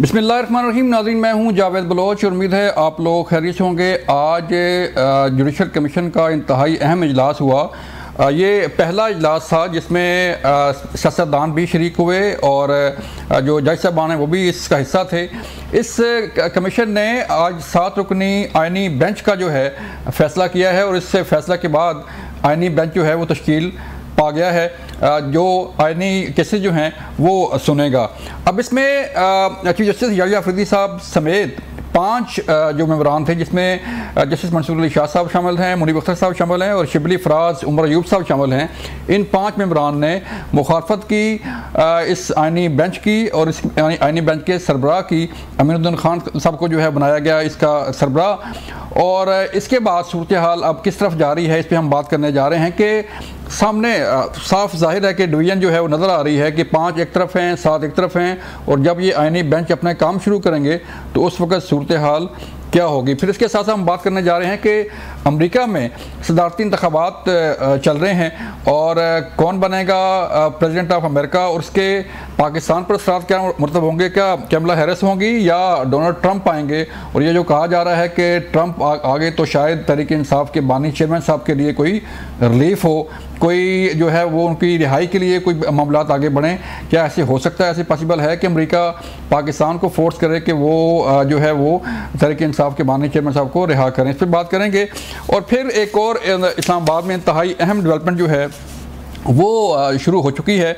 बिस्मिल्लाहिर्रहमानिर्रहीम। नाज़रीन, मैं हूं जावेद बलोच और उम्मीद है आप लोग खैरियत से होंगे। आज जुडिशल कमीशन का इंतहाई अहम इजलास हुआ। ये पहला इजलास था जिसमें सियासतदान भी शरीक हुए और जो जज साहबान हैं वो भी इसका हिस्सा थे। इस कमीशन ने आज 7 रुकनी आइनी बेंच का जो है फ़ैसला किया है और इस फैसला के बाद आइनी बेंच जो है वो तश्कील पा गया है, जो आइनी केसेस जो हैं वो सुनेगा। अब इसमें चीफ जस्टिस याहिया अफरीदी साहब समेत 5 जो मेंबरान थे, जिसमें जस्टिस मंसूर अली शाह साहब शामिल हैं, मुनीब अख्तर साहब शामिल हैं और शिबली फराज उमर अयूब साहब शामिल हैं। इन 5 मेंबरान ने मुखालफत की इस आइनी बेंच की और इस आइनी बेंच के सरबराह की। अमीनुद्दीन खान साहब को जो है बनाया गया इसका सरबराह। और इसके बाद सूरत हाल अब किस तरफ जा रही है, इस पर हम बात करने जा रहे हैं कि सामने साफ जाहिर है कि डिवीज़न जो है वो नज़र आ रही है कि 5 एक तरफ हैं, 7 एक तरफ हैं। और जब ये आइनी बेंच अपना काम शुरू करेंगे तो उस वक्त सूरत हाल क्या होगी। फिर इसके साथ हम बात करने जा रहे हैं कि अमेरिका में सदारती इंतखाबात चल रहे हैं और कौन बनेगा प्रेसिडेंट ऑफ अमेरिका और उसके पाकिस्तान पर असरात क्या मुरतब होंगे। क्या कैमला हैरिस होंगी या डोनाल्ड ट्रंप आएंगे। और ये जो कहा जा रहा है कि ट्रंप आगे तो शायद तहरीक इंसाफ के बानी चेयरमैन साहब के लिए कोई रिलीफ हो, कोई जो है वो उनकी रिहाई के लिए कोई मामलात आगे बढ़ें। क्या ऐसे हो सकता है, ऐसे पॉसिबल है कि अमेरिका पाकिस्तान को फोर्स करे कि वो जो है वो तहरीक इंसाफ के बानी चेयरमैन साहब को रिहा करें। इस पर बात करेंगे। और फिर एक और इस्लामाबाद में इंतहाई अहम डेवलपमेंट जो है वो शुरू हो चुकी है।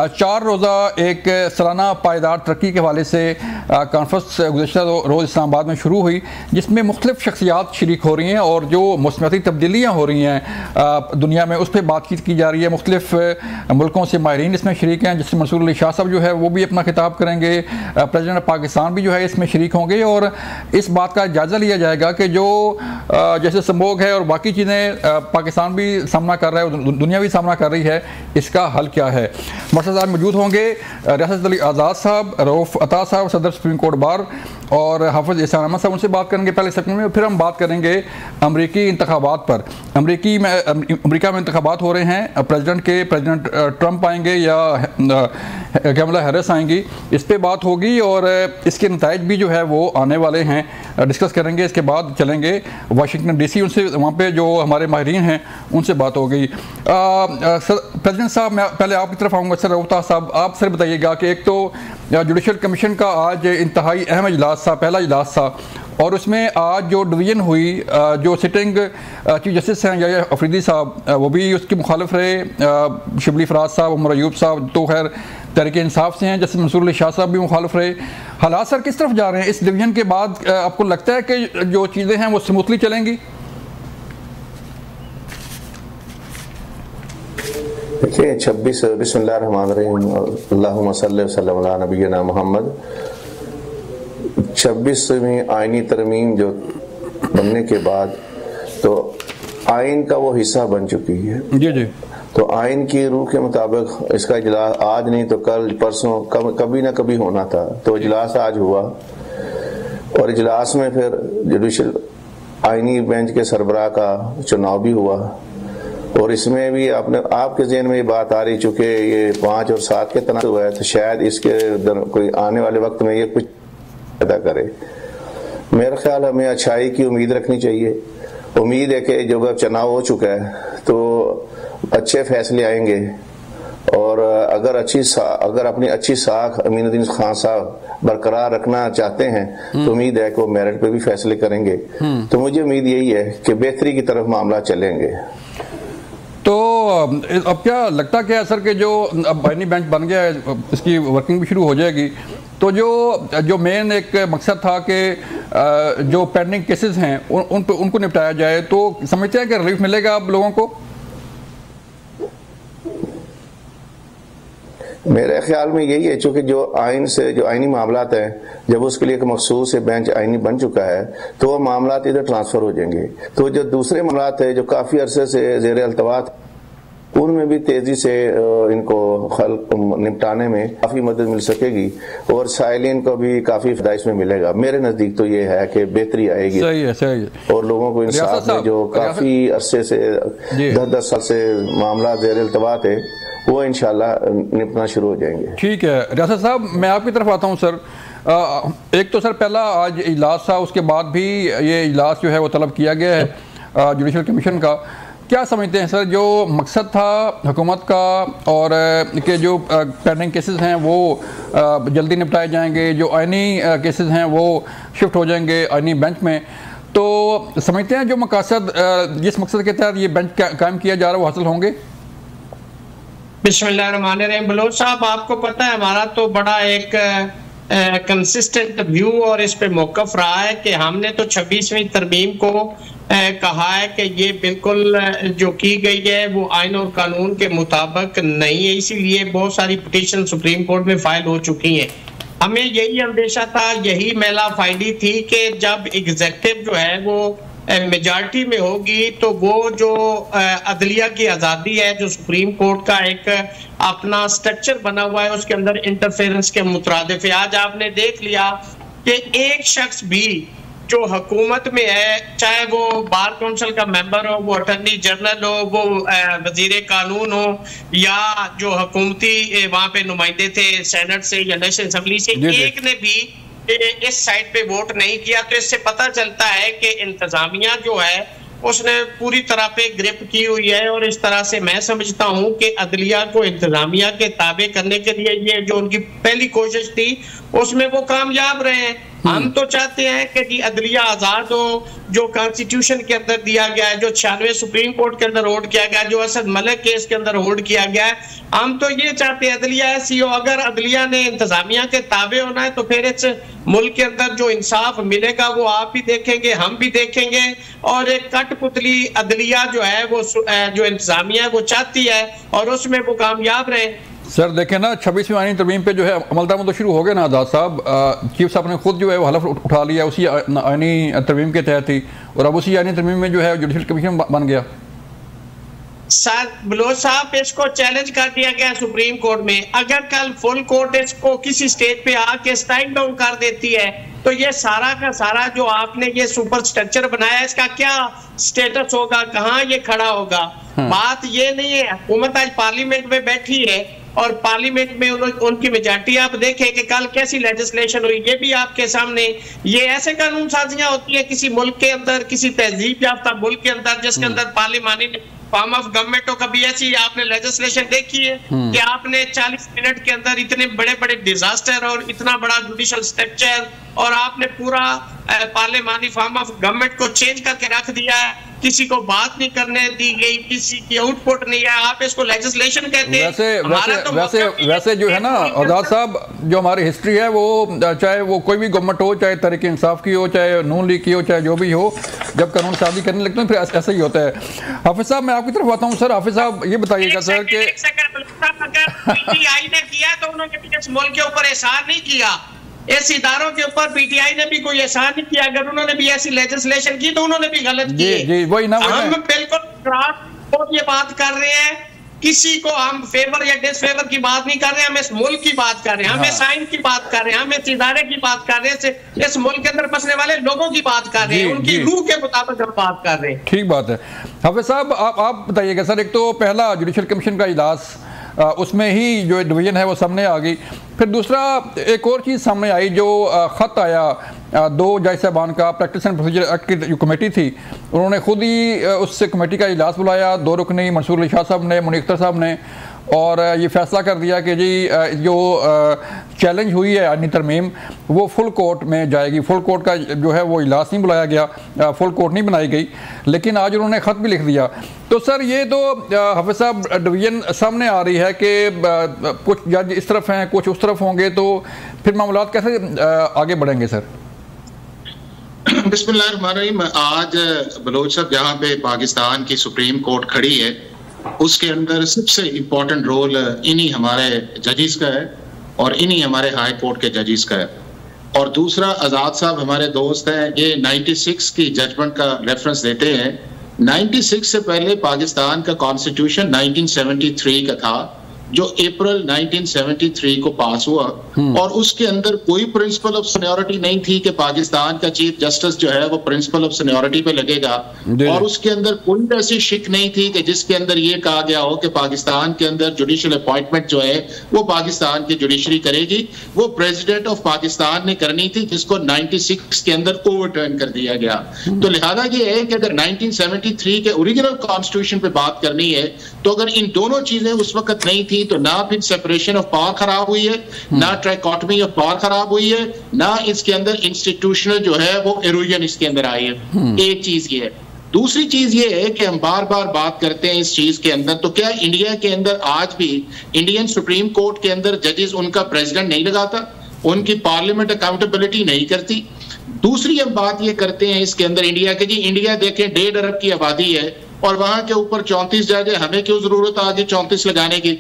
4 रोज़ा एक सालाना पायदार तरक्की के हवाले से कॉन्फ्रेंस गुज़श्ता रोज़ इस्लामाबाद में शुरू हुई, जिसमें मुख्तलिफ शख्सियात शरीक हो रही हैं और जो मौसमियाती तब्दीलियाँ हो रही हैं दुनिया में उस पर बातचीत की जा रही है। मुख्तलिफ मुल्कों से माहिरीन इसमें शरीक हैं, जिससे मंसूर अली शाह साहब जो है वो भी अपना खिताब करेंगे। प्रेसिडेंट पाकिस्तान भी जो है इसमें शरीक होंगे और इस बात का जायज़ा लिया जाएगा कि जो जैसे समोग है और बाकी चीज़ें पाकिस्तान भी सामना कर रहा है, दुनिया भी सामना कर रही है, इसका हल क्या है। मौजूद मौजूद होंगे रियासत अली आज़ाद साहब, रऊफ अता साहब सदर सुप्रीम कोर्ट बार और हाफिज एहसान अहमद साहब, उनसे बात करेंगे पहले सेगमेंट में। फिर हम बात करेंगे अमरीकी इंतखाबात पर। अमरीका में इंतखाबात हो रहे हैं, प्रेसिडेंट ट्रंप आएंगे या कैमला हैरिस आएंगी, इस पर बात होगी और इसके नताइज भी जो है वो आने वाले हैं, डिस्कस करेंगे। इसके बाद चलेंगे वाशिंगटन DC, उनसे वहाँ पे जो हमारे माहिरीन हैं उनसे बात हो गई। प्रेसिडेंट साहब, मैं पहले आपकी तरफ आऊँगा। सर रऊफ साहब, आप सर बताइएगा कि एक तो जुडिशल कमीशन का आज इंतहाई अहम इजलास था, पहला इजलास था, और उसमें आज जो डिवीज़न हुई, जो सिटिंग चीफ जस्टिस हैं याहिया अफरीदी साहब वो भी उसके मुखालिफ रहे, शिबली फराज साहब, उमर अयूब साहब तो खैर तहरीक इंसाफ से हैं, जस्टिस मंसूर अली शाह साहब भी मुखालिफ रहे। हालात सर किस तरफ जा रहे हैं इस डिवीज़न के बाद? आपको लगता है कि जो चीज़ें हैं वो स्मूथली चलेंगी? देखिए 26 बिस्मिल्लाहिर्रहमानिर्रहीम अल्लाहुम्मा सल्ली वसल्लम अला नबीना मोहम्मद 26वीं आइनी तरमीम जो बनने के बाद तो आइन का वो हिस्सा बन चुकी है। जी जी। तो आइन की रूह के मुताबिक इसका इजलास आज नहीं तो कल परसों कभी ना कभी होना था। तो इजलास आज हुआ और इजलास में फिर जुडिशल आइनी बेंच के सरबराह का चुनाव भी हुआ और इसमें भी आपके ज़हन में ये बात आ रही, चूँकि ये 5 और 7 के तनाज़ हुआ है तो शायद इसके कोई आने वाले वक्त में ये कुछ पैदा करे। मेरा ख्याल हमें अच्छाई की उम्मीद रखनी चाहिए। उम्मीद है कि जो चुनाव हो चुका है तो अच्छे फैसले आएंगे और अगर अपनी अच्छी साख अमीनुद्दीन खान साहब बरकरार रखना चाहते हैं तो उम्मीद है कि वो मेरिट पे भी फैसले करेंगे। तो मुझे उम्मीद यही है कि बेहतरी की तरफ मामला चलेंगे। तो अब क्या लगता क्या है सर कि जो अब आइनी बेंच बन गया है, इसकी वर्किंग भी शुरू हो जाएगी, तो जो मेन एक मकसद था कि जो पेंडिंग केसेस हैं उनको निपटाया जाए, तो समझते हैं कि रिलीफ मिलेगा अब लोगों को? मेरे ख्याल में यही है, चूँकि जो आइनी मामलात हैं, जब उसके लिए एक मखसूस बेंच आइनी बन चुका है तो वो मामलात इधर ट्रांसफ़र हो जाएंगे। तो जो दूसरे मामलात है जो काफ़ी अरसे से ज़ेर अल्तवात, उनमें भी तेज़ी से इनको हल निपटाने में काफ़ी मदद मिल सकेगी और साइलिन को भी काफ़ी फ़ायदा इसमें मिलेगा। मेरे नज़दीक तो ये है कि बेहतरी आएगी। सही है। और लोगों को इंसाफ में जो काफ़ी अरसे से 10-10 साल से मामला ज़ेर अल्तवात है वो इंशाल्लाह निपटना शुरू हो जाएंगे। ठीक है रियासत साहब, मैं आपकी तरफ आता हूँ सर। एक तो सर पहला आज इजलास था, उसके बाद भी ये इजलास जो है वो तलब किया गया है जुडिशल कमीशन का। क्या समझते हैं सर, जो मकसद था हुकूमत का और के जो पेंडिंग केसेस हैं वो जल्दी निपटाए जाएंगे, जो आइनी केसेस हैं वो शिफ्ट हो जाएंगे आइनी बेंच में, तो समझते हैं जो मकसद जिस मकसद के तहत ये बेंच कायम किया जा रहा है वो हासिल होंगे? बिस्मिल्लाहिर्रहमानिर्रहीम। बलोच साहब, आपको पता है हमारा तो बड़ा एक कंसिस्टेंट व्यू और इस पे मौकफ रहा है कि हमने तो 26वीं तरमीम को कहा है कि ये बिल्कुल जो की गई है वो आइन और कानून के मुताबिक नहीं है, इसीलिए बहुत सारी पिटीशन सुप्रीम कोर्ट में फाइल हो चुकी हैं। हमें यही अंदेशा था, यही मैला फाइली थी कि जब एग्जेक्टिव जो है वो मेजॉरिटी में होगी तो वो जो अदलिया की आज़ादी है, जो सुप्रीम कोर्ट का एक अपना स्ट्रक्चर बना हुआ है, उसके अंदर इंटरफेरेंस के मुतरादिफ है। आज आपने देख लिया कि एक शख्स भी जो हुकूमत में है, चाहे वो बार काउंसिल का मेंबर हो, वो अटॉर्नी जनरल हो, वो वजीर कानून हो, या जो हुकूमती वहां पे नुमाइंदे थे सेनेट से या नेशनल असेंबली से, एक ने भी इस साइड पे वोट नहीं किया। तो इससे पता चलता है कि इंतजामिया जो है उसने पूरी तरह पे ग्रिप की हुई है। और इस तरह से मैं समझता हूं कि अदलिया को इंतजामिया के ताबे करने के लिए ये जो उनकी पहली कोशिश थी उसमें वो कामयाब रहे हैं। हम तो चाहते हैं कि जी अदलिया आजाद हो, जो कॉन्स्टिट्यूशन के अंदर दिया गया है, जो 96 सुप्रीम कोर्ट के अंदर होल्ड किया गया, जो असद मलिक केस के अंदर होल्ड किया गया है, हम तो ये चाहते हैं अदलिया ऐसी हो। अगर अदलिया ने इंतजामिया के ताबे होना है तो फिर इस मुल्क के अंदर जो इंसाफ मिलेगा वो आप भी देखेंगे, हम भी देखेंगे। और एक कठपुतली अदलिया जो है वो जो इंतजामिया है वो चाहती है और उसमें वो कामयाब रहे। सर देखें ना, 26वीं आईनी तरमीम पे जो है अमलदार तो शुरू हो गया ना आज़ाद साहब, चीफ साहब ने खुद जो है वो हलफ उठा लिया उसी आईनी तरमीम के तहत ही, और अब उसी आईनी तरमीम में जो है जुडिशल कमीशन बन गया। सर बलोच साहब, इसको चैलेंज कर दिया गया सुप्रीम कोर्ट में। अगर कल फुल कोर्ट इसको किसी स्टेज पे आके स्ट्राइक डाउन कर देती है तो ये सारा का सारा जो आपने ये सुपर स्ट्रक्चर बनाया इसका क्या स्टेटस होगा, कहाँ ये खड़ा होगा? बात ये नहीं है, हुकूमत आज पार्लियामेंट में बैठी है और पार्लियामेंट में उनकी मेजॉरिटी आप देखें कि कल कैसी लेजिस्लेशन हुई, ये भी आपके सामने। ये ऐसे कानून साजियां होती है किसी मुल्क के अंदर, किसी तहजीब याफ्ता मुल्क के अंदर जिसके अंदर पार्लियामानी फॉर्म ऑफ गवर्नमेंट हो। कभी ऐसी आपने लेजिस्लेशन देखी है कि आपने 40 मिनट के अंदर इतने बड़े बड़े डिजास्टर और इतना बड़ा जुडिशल स्ट्रक्चर और आपने पूरा पार्लियामानी फॉर्म ऑफ गवर्नमेंट को चेंज करके रख दिया है, किसी को बात नहीं करने दी गई, किसी की आउटपुट नहीं है, आप इसको लेजिस्लेशन कहते हैं। वैसे जो है ना आज़ाद साहब, जो हमारी हिस्ट्री है वो चाहे वो कोई भी गवर्नमेंट हो, चाहे तहरीक इंसाफ की हो, चाहे नून लीग की हो, चाहे जो भी हो, जब कानून शादी करने लगते हैं फिर ऐसा ही होता है। हाफिज साहब, मैं आपकी तरफ आता हूँ। सर हाफिज साहब ये बताइएगा सर कि अगर पीटीआई ने किया तो उन्होंने इस मुल्क के ऊपर एहसान नहीं किया, इस इदारों के ऊपर पीटीआई ने भी कोई एहसान नहीं किया। अगर उन्होंने भी ऐसी लेजिस्लेशन की तो उन्होंने भी गलत की है। हम बिल्कुल ये बात कर रहे हैं, किसी को हम फेवर या डिसफेवर की बात नहीं कर रहे हैं, हम इस मुल्क की बात कर रहे हैं, हम इस आइन की बात कर रहे हैं, हम इस इदारे की बात कर रहे हैं, इस मुल्क के अंदर बसने वाले लोगों की बात कर रहे हैं, उनकी रूह के मुताबिक हम बात कर रहे हैं। ठीक बात है। हाफिज साहब आप बताइएगा सर, एक तो पहला जुडिशल कमीशन का इजलास, उसमें ही जो डिवीजन है वो सामने आ गई। फिर दूसरा एक और चीज़ सामने आई, जो ख़त आया 2 जज साहबान का, प्रैक्टिस एंड प्रोसीजर एक्ट की जो कमेटी थी उन्होंने खुद ही उससे कमेटी का इजलास बुलाया, 2 रुकनी मंसूर अली शाह साहब ने, मुनीर अख्तर साहब ने, और ये फैसला कर दिया कि जी जो चैलेंज हुई है आईनी तरमीम वो फुल कोर्ट में जाएगी। फुल कोर्ट का जो है वो इजलास नहीं बुलाया गया, फुल कोर्ट नहीं बनाई गई, लेकिन आज उन्होंने ख़त भी लिख दिया। तो सर ये तो हाफिज साहब डिवीजन सामने आ रही है कि कुछ जज इस तरफ हैं, कुछ उस तरफ होंगे, तो फिर मामलात कैसे आगे बढ़ेंगे सर? बिस्मिल्लाहिर्रहमानिर्रहीम। आज बलोच साहब जहाँ पे पाकिस्तान की सुप्रीम कोर्ट खड़ी है उसके अंदर सबसे इम्पोर्टेंट रोल इन्हीं हमारे जजेस का है और इन्हीं हमारे हाई कोर्ट के जजेस का है। और दूसरा, आज़ाद साहब हमारे दोस्त हैं, ये 96 की जजमेंट का रेफरेंस देते हैं। 96 से पहले पाकिस्तान का कॉन्स्टिट्यूशन 1973 का था, जो अप्रैल 1973 को पास हुआ, और उसके अंदर कोई प्रिंसिपल ऑफ सीनियरिटी नहीं थी कि पाकिस्तान का चीफ जस्टिस जो है वो प्रिंसिपल ऑफ सीनियरिटी पे लगेगा, और उसके अंदर कोई ऐसी शिक नहीं थी कि जिसके अंदर ये कहा गया हो कि पाकिस्तान के अंदर जुडिशियल अपॉइंटमेंट जो है वो पाकिस्तान की जुडिशरी करेगी, वो प्रेसिडेंट ऑफ पाकिस्तान ने करनी थी, जिसको 96 के अंदर ओवरटर्न कर दिया गया। तो लिहाजा ये है कि अगर 1973 के ओरिजिनल कॉन्स्टिट्यूशन पे बात करनी है तो अगर इन दोनों चीजें उस वक्त नहीं थी तो ना फिर सेपरेशन ऑफ पावर खराब हुई है, ना ट्राइकॉटमी ऑफ पावर खराब हुई है, ना इसके अंदर इंस्टीट्यूशनल जो है वो इरोजन इसके अंदर आई है। एक चीज ये है। दूसरी चीज ये है कि हम बार बार बात करते हैं इस चीज के अंदर, तो क्या इंडिया के अंदर आज भी इंडियन सुप्रीम कोर्ट के अंदर जजेस उनका प्रेसिडेंट नहीं लगाता, उनकी पार्लियामेंट अकाउंटेबिलिटी नहीं करती? दूसरी हम बात ये करते हैं इसके अंदर इंडिया के, जी इंडिया देखें 1.5 अरब की आबादी है और वहां के ऊपर 34 जज है, हमें क्यों जरूरत आगे 34 लगाने की?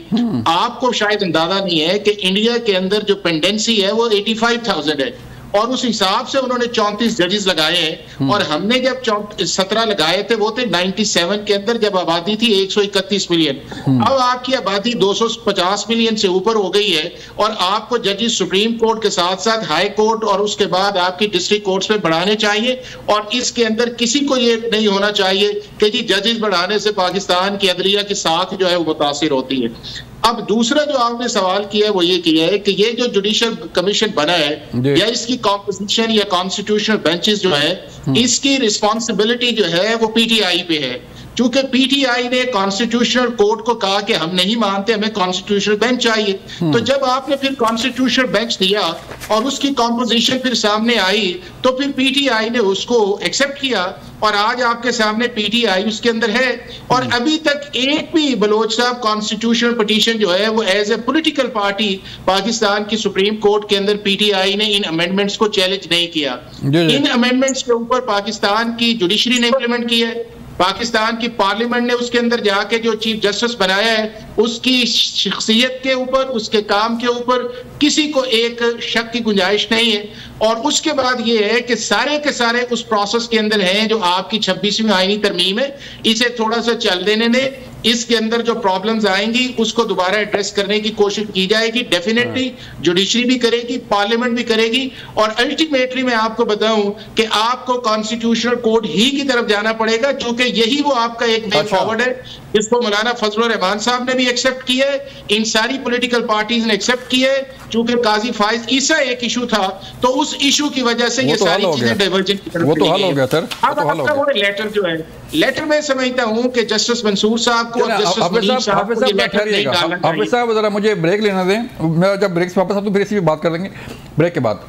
आपको शायद अंदाजा नहीं है कि इंडिया के अंदर जो पेंडेंसी है वो 85,000 है, और उस हिसाब से उन्होंने 34 जजेस लगाए हैं, और हमने जब 17 लगाए थे वो थे 97 के अंदर, जब आबादी थी 131 मिलियन। अब आपकी आबादी 250 मिलियन से ऊपर हो गई है, और आपको जजेस सुप्रीम कोर्ट के साथ साथ हाई कोर्ट और उसके बाद आपकी डिस्ट्रिक्ट कोर्ट्स में बढ़ाने चाहिए, और इसके अंदर किसी को ये नहीं होना चाहिए कि जी जजेस बढ़ाने से पाकिस्तान की अदलिया की साख जो है वो मुतासिर होती है। अब दूसरा जो आपने सवाल किया है वो ये किया है कि ये जो जुडिशियल कमीशन बना है या इसकी कॉम्पोजिशन या कॉन्स्टिट्यूशनल बेंचेस जो है, इसकी रिस्पॉन्सिबिलिटी जो है वो पीटीआई पे है। चूंकि पीटीआई ने कॉन्स्टिट्यूशनल कोर्ट को कहा कि हम नहीं मानते, हमें कॉन्स्टिट्यूशनल बेंच चाहिए, तो जब आपने फिर कॉन्स्टिट्यूशनल बेंच दिया और उसकी कॉम्पोजिशन फिर सामने आई तो फिर पीटीआई ने उसको एक्सेप्ट किया, और आज आपके सामने पीटीआई उसके अंदर है। और अभी तक एक भी बलोच साहब कॉन्स्टिट्यूशनल पिटीशन जो है वो as a political party Pakistan की सुप्रीम कोर्ट के अंदर पीटीआई ने इन अमेंडमेंट्स को चैलेंज नहीं किया। इन अमेंडमेंट्स के ऊपर पाकिस्तान की जुडिशरी ने इंप्लीमेंट किया है, पाकिस्तान की पार्लियामेंट ने उसके अंदर जाके जो चीफ जस्टिस बनाया है उसकी शख्सियत के ऊपर, उसके काम के ऊपर किसी को एक शक की गुंजाइश नहीं है। और उसके बाद ये है कि सारे के सारे उस प्रोसेस के अंदर हैं जो आपकी 26वीं आईनी तरमीम है, इसे थोड़ा सा चल देने दें, इसके अंदर जो प्रॉब्लम्स आएंगी उसको दोबारा एड्रेस करने की कोशिश की जाएगी। डेफिनेटली जुडिशरी भी करेगी, पार्लियामेंट भी करेगी, और अल्टीमेटली मैं आपको बताऊं कि आपको कॉन्स्टिट्यूशनल कोड ही की तरफ जाना पड़ेगा, क्योंकि यही वो आपका एक वे फॉरवर्ड है जिसको मौलाना फजलुर रहमान साहब ने भी एक्सेप्ट किया है, इन सारी पॉलिटिकल पार्टीज ने एक्सेप्ट किया है। चूंकि काजी फाइज ईसा एक इशू था तो उस इशू की वजह से ये सारी चीजें डाइवर्जेंट की तरफ वो तो हल हो गया सर। अब आपका वो लेटर जो है, लेटर में समझता हूं कि जस्टिस मंसूर साहब को, जस्टिस मुनीर साहब को ये लेटर नहीं डालना चाहिए। हाफिज साहब जरा मुझे ब्रेक लेना दें, मैं जब ब्रेक से वापस आता हूं फिर इसी पे बात करेंगे, ब्रेक के बाद।